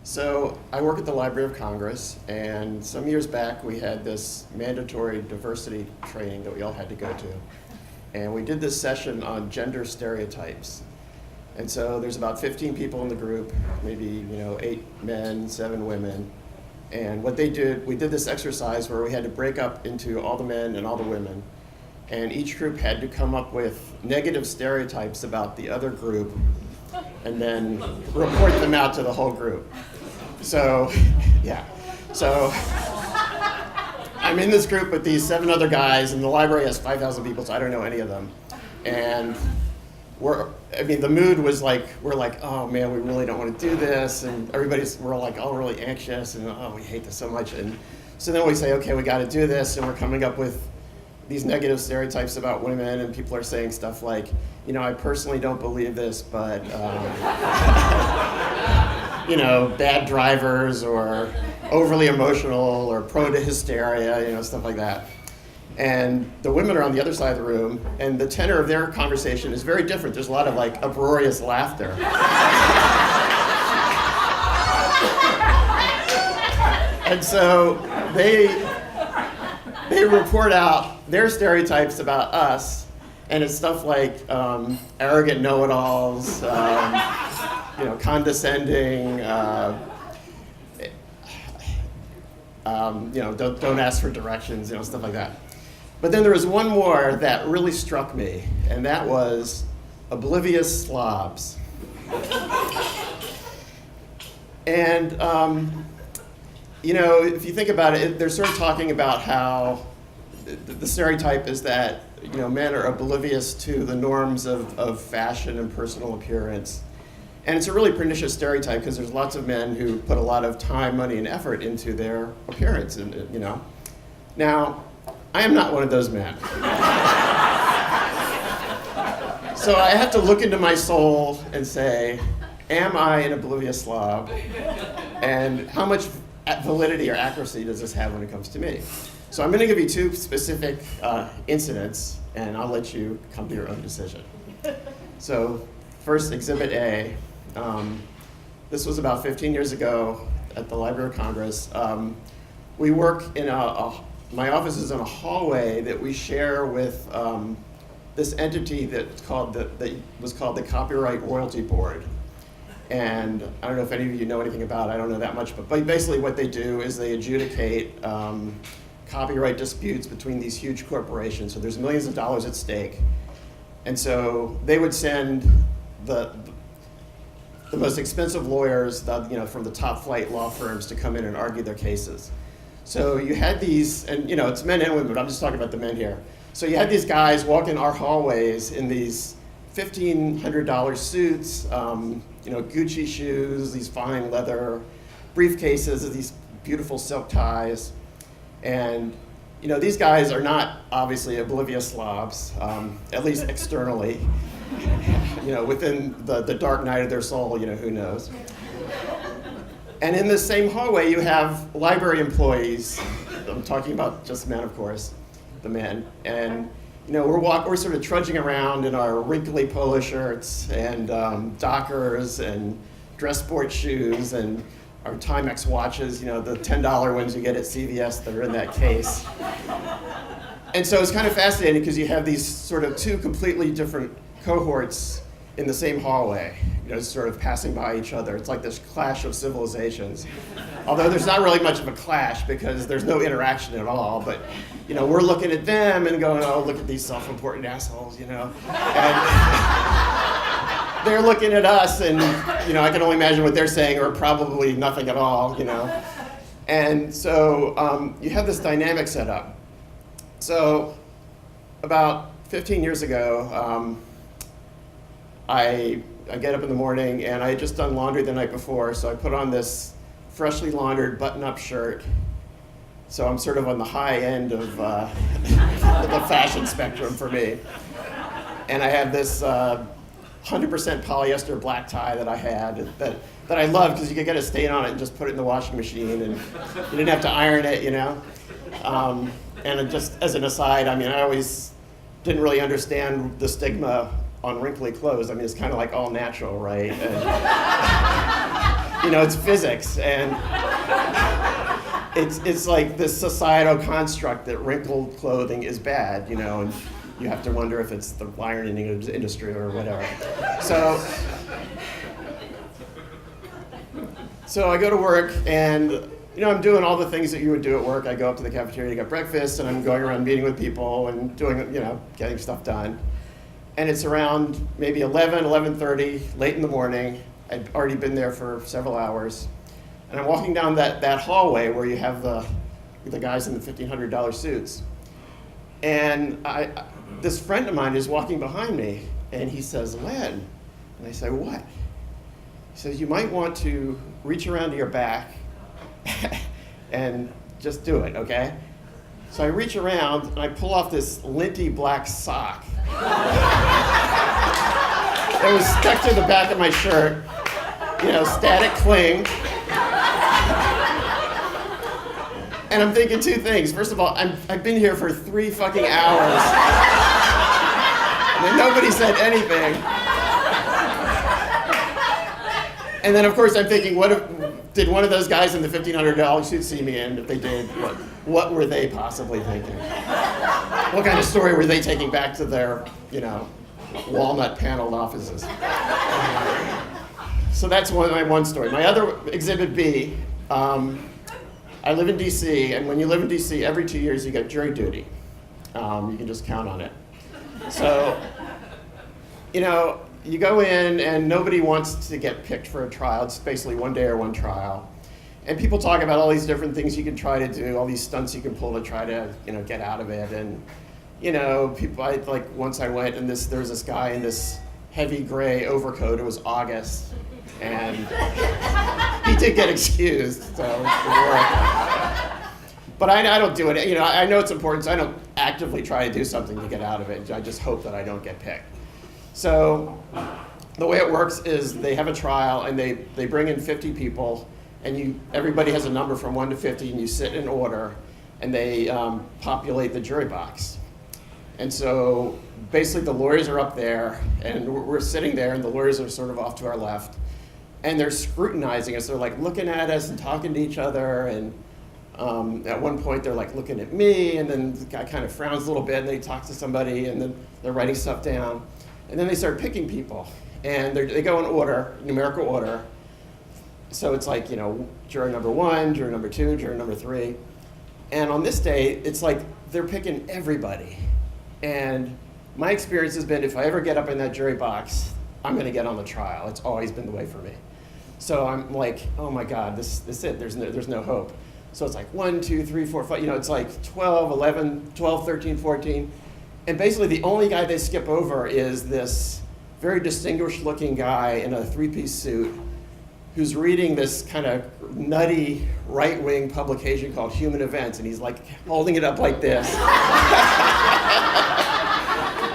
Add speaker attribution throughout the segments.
Speaker 1: So I work at the Library of Congress, and some years back we had this mandatory diversity training that we all had to go to. And we did this session on gender stereotypes. And so there's about 15 people in the group, maybe 8 men, 7 women. And what they did, we did this exercise where we had to break up into all the men and all the women. And each group had to come up with negative stereotypes about the other group and then report them out to the whole group. So, yeah. So I'm in this group with these 7 other guys, and the library has 5,000 people, so I don't know any of them. And the mood was like, we're like, oh man, we really don't want to do this, and we're like all really anxious, and oh, we hate this so much. And so then we say, okay, we got to do this, and we're coming up with these negative stereotypes about women, and people are saying stuff like, I personally don't believe this, but bad drivers, or overly emotional, or prone to hysteria, stuff like that. And the women are on the other side of the room, and the tenor of their conversation is very different. There's a lot of uproarious laughter. And so they report out their stereotypes about us, and it's stuff like arrogant know-it-alls, condescending, don't ask for directions, stuff like that. But then there was one more that really struck me, and that was oblivious slobs. And if you think about it, they're sort of talking about how the stereotype is that men are oblivious to the norms of fashion and personal appearance. And it's a really pernicious stereotype because there's lots of men who put a lot of time, money, and effort into their appearance. Now, I am not one of those men. So I have to look into my soul and say, am I an oblivious slob? And how much validity or accuracy does this have when it comes to me? So I'm going to give you 2 specific incidents, and I'll let you come to your own decision. So first, Exhibit A. This was about 15 years ago at the Library of Congress. We work in my office is in a hallway that we share with this entity that was called the Copyright Royalty Board. And I don't know if any of you know anything about it. I don't know that much, but basically what they do is they adjudicate copyright disputes between these huge corporations. So there's millions of dollars at stake. And so they would send the most expensive lawyers, from the top flight law firms to come in and argue their cases. So you had these, and it's men and women, but I'm just talking about the men here. So you had these guys walk in our hallways in these $1,500 suits, Gucci shoes, these fine leather briefcases, these beautiful silk ties. And these guys are not obviously oblivious slobs, at least externally. Within the dark night of their soul, who knows. And in this same hallway, you have library employees. I'm talking about just men, of course, the men. And we're sort of trudging around in our wrinkly polo shirts and Dockers and dress sport shoes and our Timex watches, the $10 ones you get at CVS that are in that case. And so it's kind of fascinating because you have these sort of 2 completely different cohorts in the same hallway, sort of passing by each other. It's like this clash of civilizations. Although there's not really much of a clash because there's no interaction at all, but we're looking at them and going, oh, look at these self-important assholes, And they're looking at us and, I can only imagine what they're saying, or probably nothing at all, And so you have this dynamic set up. So about 15 years ago, I get up in the morning and I had just done laundry the night before, so I put on this freshly laundered button-up shirt. So I'm sort of on the high end of the fashion spectrum for me. And I have this 100% polyester black tie that I had that I love because you could get a stain on it and just put it in the washing machine and you didn't have to iron it, And just as an aside, I always didn't really understand the stigma on wrinkly clothes. It's kind of like all natural, right? it's physics, and it's like this societal construct that wrinkled clothing is bad, and you have to wonder if it's the ironing industry or whatever. So I go to work, and I'm doing all the things that you would do at work. I go up to the cafeteria to get breakfast, and I'm going around meeting with people and doing, getting stuff done. And it's around maybe 11:30, late in the morning. I'd already been there for several hours. And I'm walking down that hallway where you have the guys in the $1,500 suits. And this friend of mine is walking behind me, and he says, "Len." And I say, "What?" He says, "You might want to reach around to your back and just do it, okay?" So I reach around, and I pull off this linty black sock that was stuck to the back of my shirt, static cling. And I'm thinking two things. First of all, I've been here for 3 fucking hours, and nobody said anything. And then, of course, I'm thinking, did one of those guys in the $1,500 suit see me in? If they did, what were they possibly thinking? What kind of story were they taking back to their, walnut paneled offices? So that's my one story. My other, Exhibit B, I live in D.C., and when you live in D.C., every 2 years you get jury duty. You can just count on it. So, you go in, and nobody wants to get picked for a trial. It's basically one day or one trial. And people talk about all these different things you can try to do, all these stunts you can pull to try to, get out of it. And, once I went, and there was this guy in this heavy gray overcoat. It was August, and he did get excused, so it worked. But I don't do it. I know it's important, so I don't actively try to do something to get out of it. I just hope that I don't get picked. So the way it works is they have a trial, and they bring in 50 people, and everybody has a number from 1 to 50, and you sit in order, and they populate the jury box. And so basically the lawyers are up there, and we're sitting there, and the lawyers are sort of off to our left, and they're scrutinizing us. They're like looking at us and talking to each other, and at one point they're like looking at me, and then the guy kind of frowns a little bit, and they talk to somebody, and then they're writing stuff down. And then they start picking people, and they go in order, numerical order. So it's like, juror number 1, juror number 2, juror number 3. And on this day, it's like they're picking everybody. And my experience has been, if I ever get up in that jury box, I'm going to get on the trial. It's always been the way for me. So I'm like, oh my God, this is it. There's no hope. So it's like 1, 2, 3, 4, 5. It's like 12, 11, 12, 13, 14. And basically the only guy they skip over is this very distinguished looking guy in a 3-piece suit who's reading this kind of nutty right-wing publication called Human Events, and he's like holding it up like this.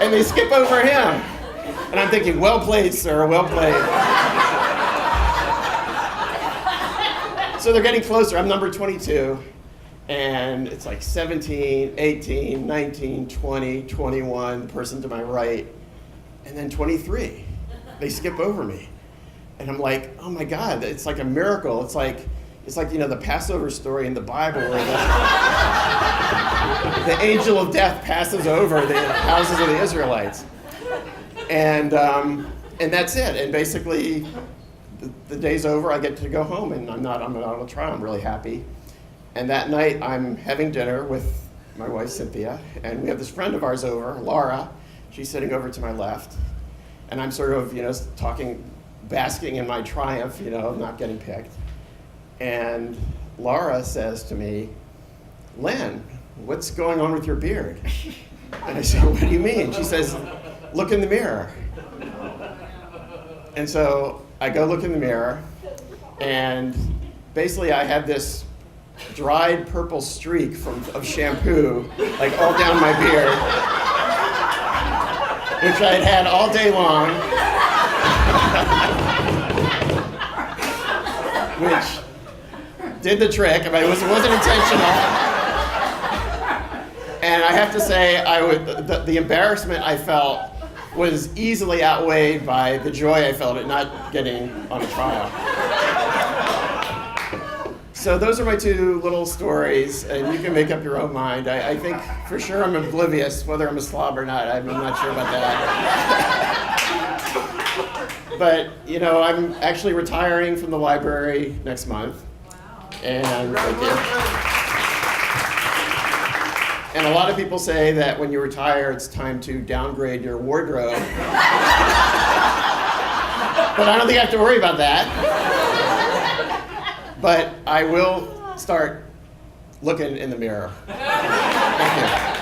Speaker 1: And they skip over him. And I'm thinking, well played, sir, well played. So they're getting closer. I'm number 22. And it's like 17, 18, 19, 20, 21, the person to my right, and then 23. They skip over me. And I'm like, oh my God, it's like a miracle. It's like the Passover story in the Bible where the angel of death passes over the houses of the Israelites. And that's it. And basically, the day's over, I get to go home, and I'm not on a trial. I'm really happy. And that night, I'm having dinner with my wife, Cynthia, and we have this friend of ours over, Laura. She's sitting over to my left. And I'm sort of, basking in my triumph, of not getting picked. And Laura says to me, "Len, what's going on with your beard?" And I said, "What do you mean?" She says, "Look in the mirror." And so I go look in the mirror, and basically I have this dried purple streak of shampoo, like all down my beard, which I had all day long, which did the trick. I mean, it wasn't intentional. And I have to say, the embarrassment I felt was easily outweighed by the joy I felt at not getting on a trial. So those are my two little stories, and you can make up your own mind. I think for sure I'm oblivious whether I'm a slob or not. I'm not sure about that. But, you know, I'm actually retiring from the library next month.
Speaker 2: Wow.
Speaker 1: And thank you. And a lot of people say that when you retire, it's time to downgrade your wardrobe. But I don't think I have to worry about that. But I will start looking in the mirror. Thank you.